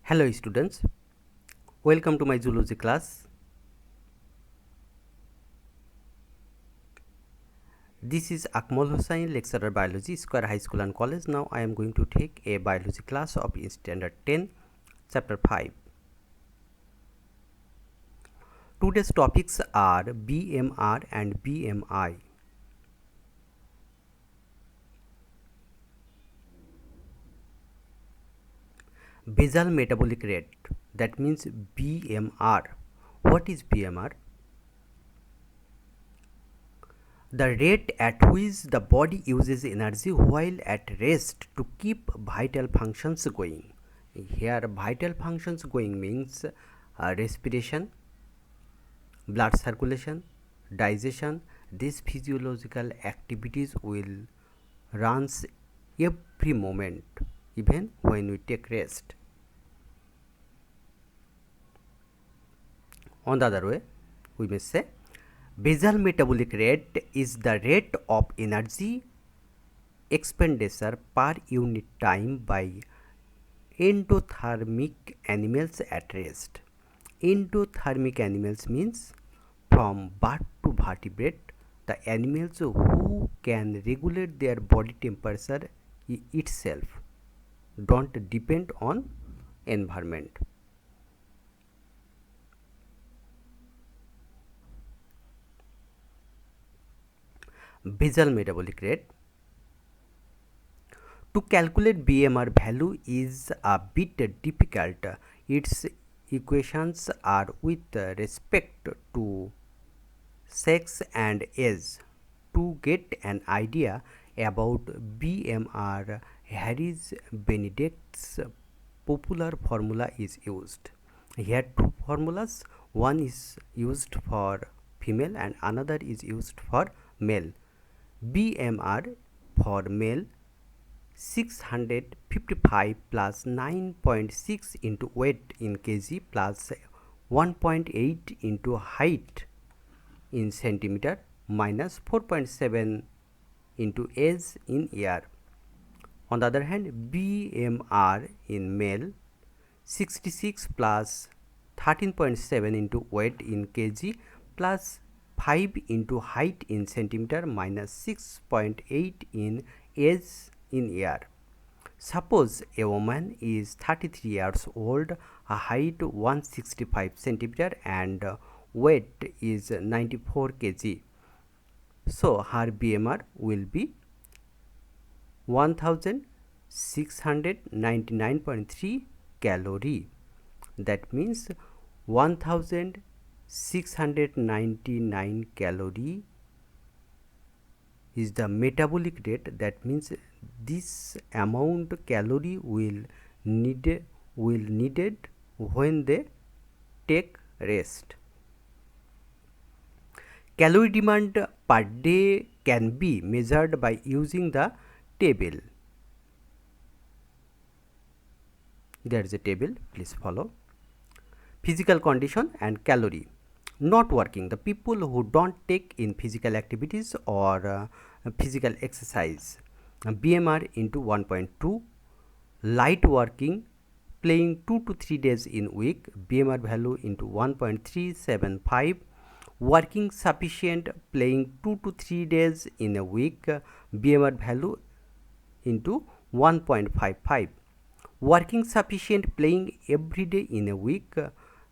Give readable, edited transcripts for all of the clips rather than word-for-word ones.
Hello students, welcome to my zoology class. This is Akmal Hussain, lecturer biology, Square High School and College. Now I am going to take a biology class of standard 10, chapter 5. Today's topics are BMR and BMI. Basal metabolic rate, that means BMR. What is BMR? The rate at which the body uses energy while at rest to keep vital functions going. Here vital functions going means respiration, blood circulation, digestion. These physiological activities will runs every moment even when we take rest. On the other way, we may say basal metabolic rate is the rate of energy expenditure per unit time by endothermic animals at rest. Endothermic animals means from bird to vertebrate, the animals who can regulate their body temperature itself, don't depend on environment. Basal metabolic rate. To calculate BMR value is a bit difficult. Its equations are with respect to sex and age. To get an idea about BMR, Harris Benedict's popular formula is used. Here two formulas, one is used for female and another is used for male. BMR for male 655 plus 9.6 into weight in kg plus 1.8 into height in centimeter minus 4.7 into age in year. On the other hand, BMR in male 66 plus 13.7 into weight in kg plus 5 into height in centimeter minus 6.8 in age in year. Suppose a woman is 33 years old, a height 165 centimeter and weight is 94 kg. So her BMR will be 1699.3 calorie. That means 1699 calorie is the metabolic rate. That means this amount calorie will needed when they take rest. Calorie demand per day can be measured by using the table. There is a table, please follow. Physical condition and calorie. Not working, the people who don't take in physical activities or physical exercise, BMR into 1.2. Light working, playing 2 to 3 days in week, BMR value into 1.375. Working sufficient, playing 2 to 3 days in a week, BMR value into 1.55. Working sufficient, playing every day in a week,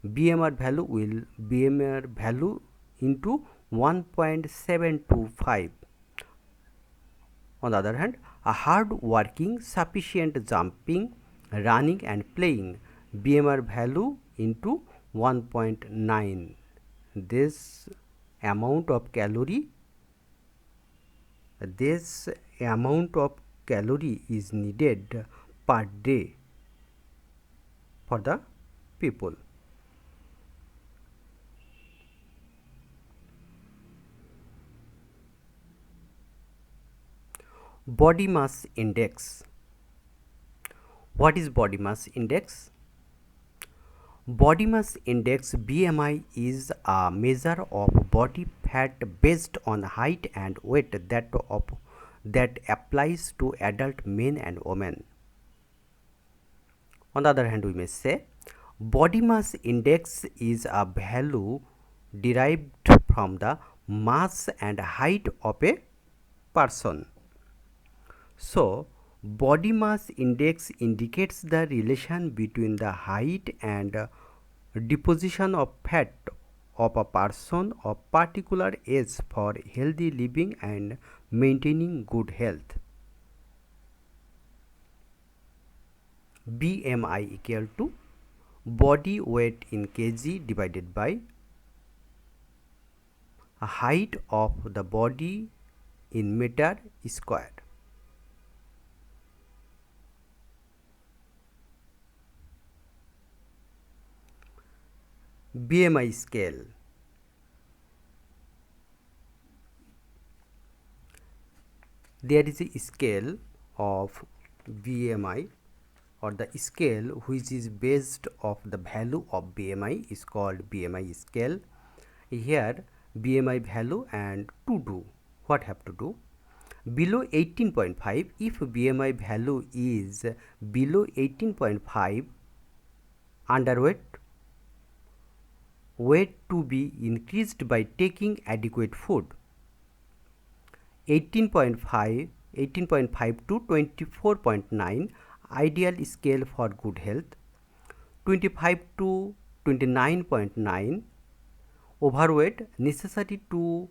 BMR value into 1.725. On the other hand, a hard working, sufficient jumping, running and playing, BMR value into 1.9. This amount of calorie is needed per day for the people. Body mass index. What is body mass index? Body mass index BMI is a measure of body fat based on height and weight that applies to adult men and women. On the other hand, we may say body mass index is a value derived from the mass and height of a person. So, body mass index indicates the relation between the height and deposition of fat of a person of particular age for healthy living and maintaining good health. BMI equal to body weight in kg divided by height of the body in meter square. BMI scale. There is a scale of BMI, or the scale which is based of the value of BMI is called BMI scale. Here BMI value and to do what have to do below 18.5. If BMI value is below 18.5, underweight, weight to be increased by taking adequate food. 18.5 to 24.9 ideal scale for good health. 25 to 29.9 overweight, necessary to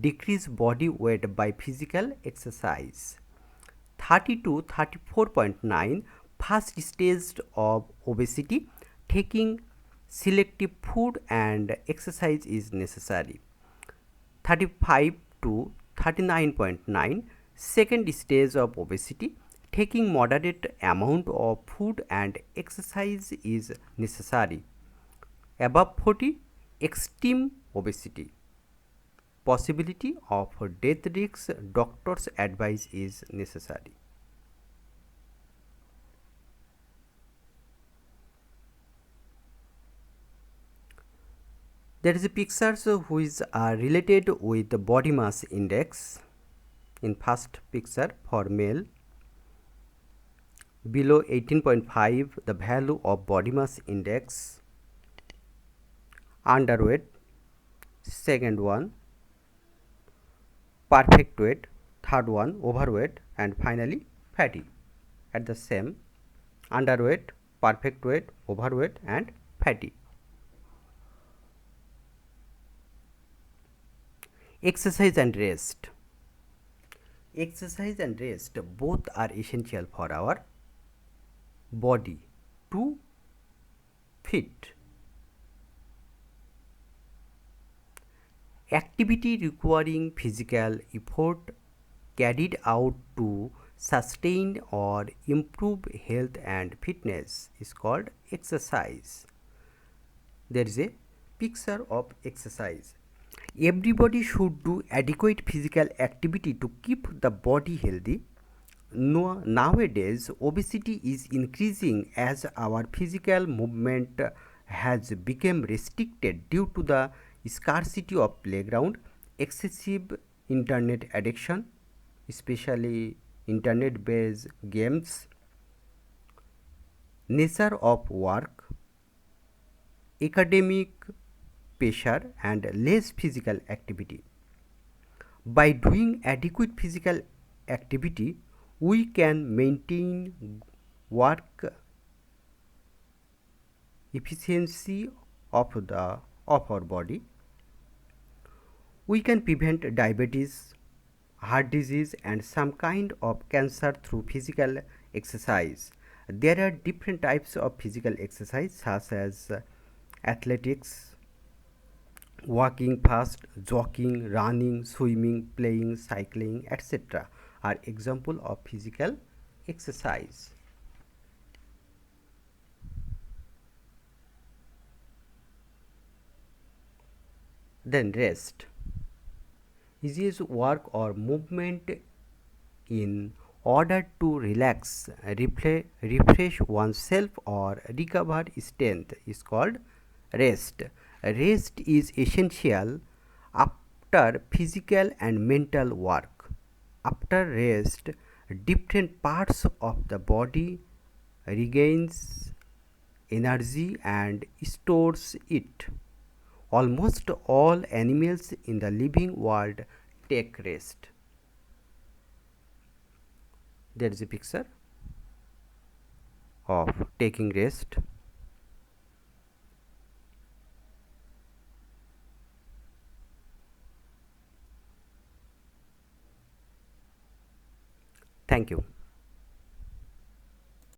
decrease body weight by physical exercise. 30 to 34.9 first stage of obesity, taking selective food and exercise is necessary. 35 to 39.9 second stage of obesity, taking moderate amount of food and exercise is necessary. Above 40, extreme obesity, possibility of death risks, doctor's advice is necessary. There is a pictures which are related with the body mass index. In first picture for male, below 18.5 the value of body mass index, underweight, second one perfect weight, third one overweight, and finally fatty. At the same, underweight, perfect weight, overweight, and fatty. Exercise and rest. Exercise and rest both are essential for our body to fit. Activity requiring physical effort carried out to sustain or improve health and fitness is called exercise. There is a picture of exercise. Everybody should do adequate physical activity to keep the body healthy. Nowadays, obesity is increasing as our physical movement has become restricted due to the scarcity of playground, excessive internet addiction, especially internet-based games, nature of work, academic pressure, and less physical activity. By doing adequate physical activity, we can maintain work efficiency of our body. We can prevent diabetes, heart disease, and some kind of cancer through physical exercise. There are different types of physical exercise such as athletics, walking fast, jogging, running, swimming, playing, cycling, etc. are example of physical exercise. Then rest. Is work or movement in order to relax, refresh oneself or recover strength is called rest. Rest is essential after physical and mental work. After rest, different parts of the body regains energy and stores it. Almost all animals in the living world take rest. There is a picture of taking rest. Thank you.